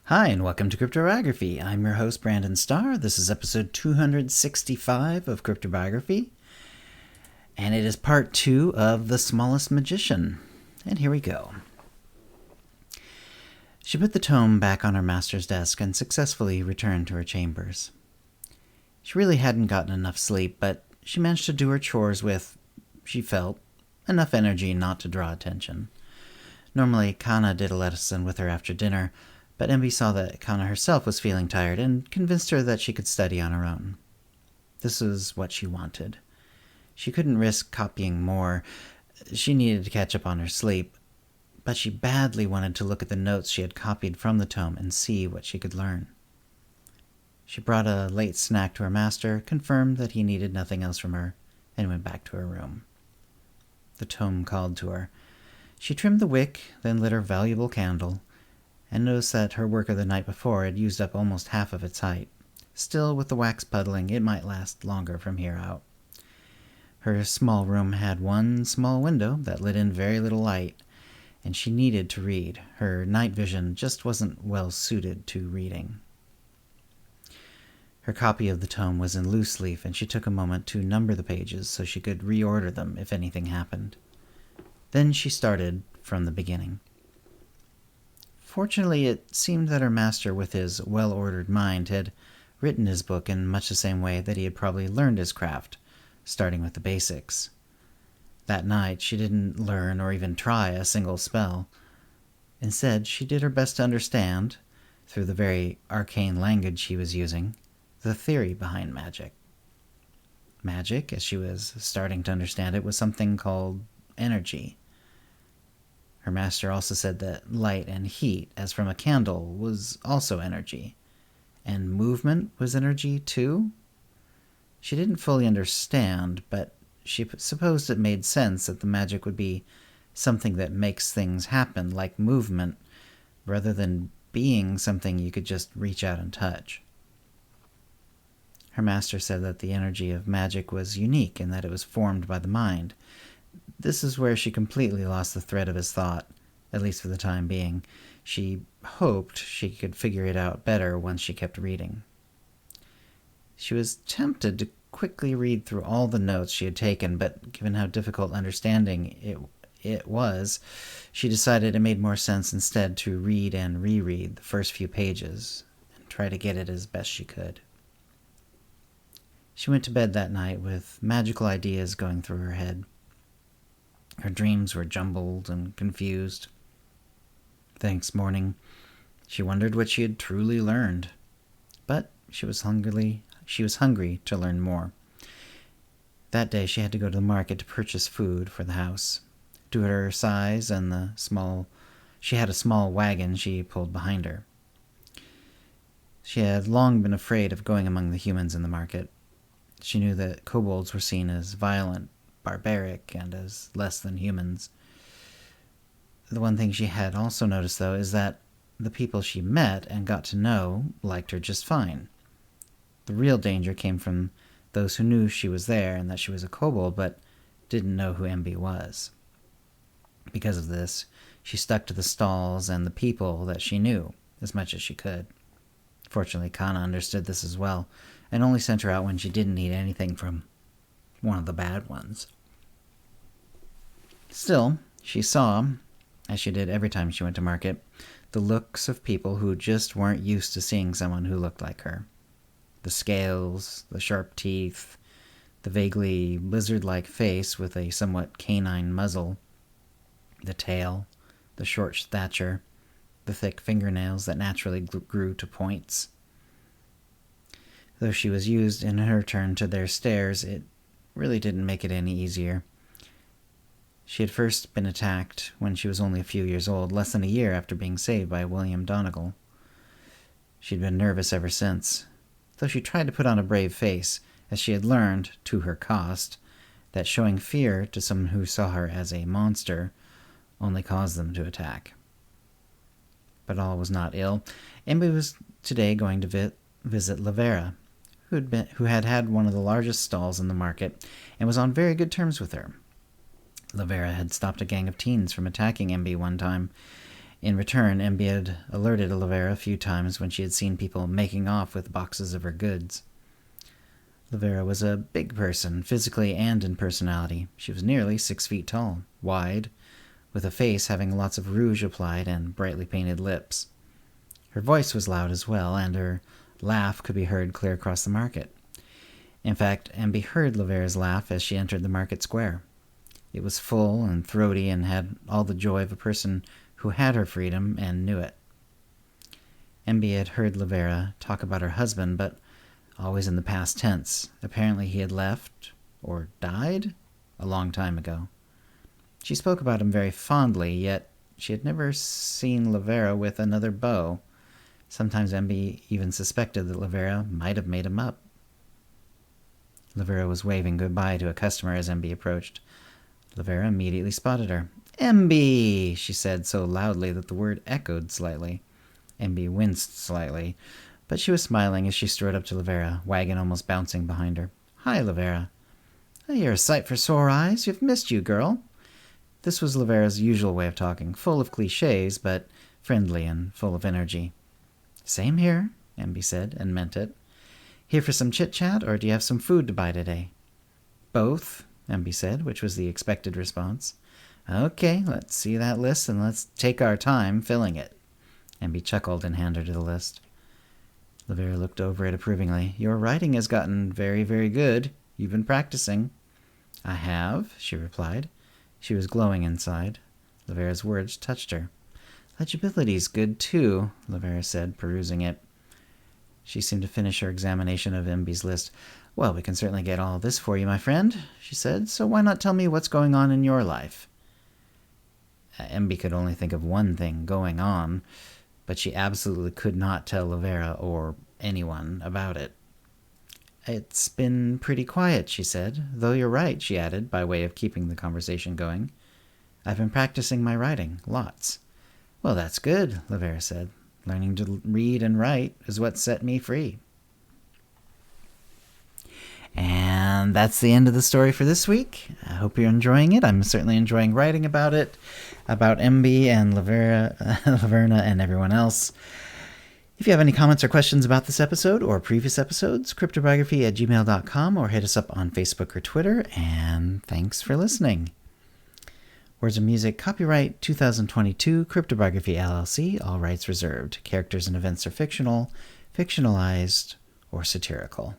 Hi, and welcome to CryptoBiography. I'm your host, Brandon Starr. This is episode 265 of CryptoBiography, and it is part 2 of The Smallest Magician. And here we go. She put the tome back on her master's desk and successfully returned to her chambers. She really hadn't gotten enough sleep, but she managed to do her chores with, she felt, enough energy not to draw attention. Normally, Kana did a lesson with her after dinner, but Emby saw that Kana herself was feeling tired and convinced her that she could study on her own. This was what she wanted. She couldn't risk copying more. She needed to catch up on her sleep, but she badly wanted to look at the notes she had copied from the tome and see what she could learn. She brought a late snack to her master, confirmed that he needed nothing else from her, and went back to her room. The tome called to her. She trimmed the wick, then lit her valuable candle, and noticed that her work of the night before had used up almost half of its height. Still, with the wax puddling, it might last longer from here out. Her small room had one small window that let in very little light, and she needed to read. Her night vision just wasn't well suited to reading. Her copy of the tome was in loose leaf, and she took a moment to number the pages so she could reorder them if anything happened. Then she started from the beginning. Fortunately, it seemed that her master, with his well-ordered mind, had written his book in much the same way that he had probably learned his craft, starting with the basics. That night, she didn't learn or even try a single spell. Instead, she did her best to understand, through the very arcane language he was using, the theory behind magic. Magic, as she was starting to understand it, was something called energy. Her master also said that light and heat, as from a candle, was also energy. And movement was energy, too? She didn't fully understand, but she supposed it made sense that the magic would be something that makes things happen, like movement, rather than being something you could just reach out and touch. Her master said that the energy of magic was unique and that it was formed by the mind. This is where she completely lost the thread of his thought, at least for the time being. She hoped she could figure it out better once she kept reading. She was tempted to quickly read through all the notes she had taken, but given how difficult understanding it was, she decided it made more sense instead to read and reread the first few pages and try to get it as best she could. She went to bed that night with magical ideas going through her head. Her dreams were jumbled and confused. The next morning, she wondered what she had truly learned, but she was hungry to learn more. That day, she had to go to the market to purchase food for the house. Due to her size and she had a small wagon she pulled behind her. She had long been afraid of going among the humans in the market. She knew that kobolds were seen as violent, barbaric, and as less than humans. The one thing she had also noticed, though, is that the people she met and got to know liked her just fine. The real danger came from those who knew she was there and that she was a kobold, but didn't know who Emby was. Because of this, she stuck to the stalls and the people that she knew as much as she could. Fortunately, Kana understood this as well, and only sent her out when she didn't need anything from one of the bad ones. Still, she saw, as she did every time she went to market, the looks of people who just weren't used to seeing someone who looked like her. The scales, the sharp teeth, the vaguely lizard-like face with a somewhat canine muzzle, the tail, the short stature, the thick fingernails that naturally grew to points. Though she was used in her turn to their stares, it really didn't make it any easier. She had first been attacked when she was only a few years old, less than a year after being saved by William Donegal. She'd been nervous ever since, though she tried to put on a brave face, as she had learned, to her cost, that showing fear to someone who saw her as a monster only caused them to attack. But all was not ill. Emby was today going to visit Lavera, who had one of the largest stalls in the market, and was on very good terms with her. Lavera had stopped a gang of teens from attacking Emby one time, In return, Emby had alerted Lavera a few times when she had seen people making off with boxes of her goods. Lavera was a big person, physically and in personality. She was nearly 6 feet tall, wide, with a face having lots of rouge applied and brightly painted lips. Her voice was loud as well, and her laugh could be heard clear across the market. In fact, Emby heard Lavera's laugh as she entered the market square. It was full and throaty and had all the joy of a person who had her freedom and knew it. Emby had heard Lavera talk about her husband, but always in the past tense. Apparently he had left, or died, a long time ago. She spoke about him very fondly, yet she had never seen Lavera with another beau. Sometimes Emby even suspected that Lavera might have made him up. Lavera was waving goodbye to a customer as Emby approached. Lavera immediately spotted her. "Emby!" she said so loudly that the word echoed slightly. Emby winced slightly, but she was smiling as she strode up to Lavera, wagon almost bouncing behind her. "Hi, Lavera." "You're a sight for sore eyes. You've missed you, girl." This was Lavera's usual way of talking, full of cliches, but friendly and full of energy. "Same here," Emby said, and meant it. "Here for some chit-chat, or do you have some food to buy today?" "Both," Emby said, which was the expected response. "Okay, let's see that list, and let's take our time filling it." Emby chuckled and handed her the list. Lavera looked over it approvingly. "Your writing has gotten very, very good. You've been practicing." "I have," she replied. She was glowing inside. Lavera's words touched her. "Legibility's good, too," Lavera said, perusing it. She seemed to finish her examination of Emby's list. "Well, we can certainly get all this for you, my friend," she said, "so why not tell me what's going on in your life?" Emby could only think of one thing going on, but she absolutely could not tell Lavera or anyone about it. "It's been pretty quiet," she said, "though you're right," she added, by way of keeping the conversation going. "I've been practicing my writing, lots." "Well, that's good," Lavera said. "Learning to read and write is what set me free." And that's the end of the story for this week. I hope you're enjoying it. I'm certainly enjoying writing about it, about Emby and Laverna and everyone else. If you have any comments or questions about this episode or previous episodes, cryptobiography@gmail.com, or hit us up on Facebook or Twitter. And thanks for listening. Words and music, copyright 2022, CryptoBiography LLC, all rights reserved. Characters and events are fictional, fictionalized, or satirical.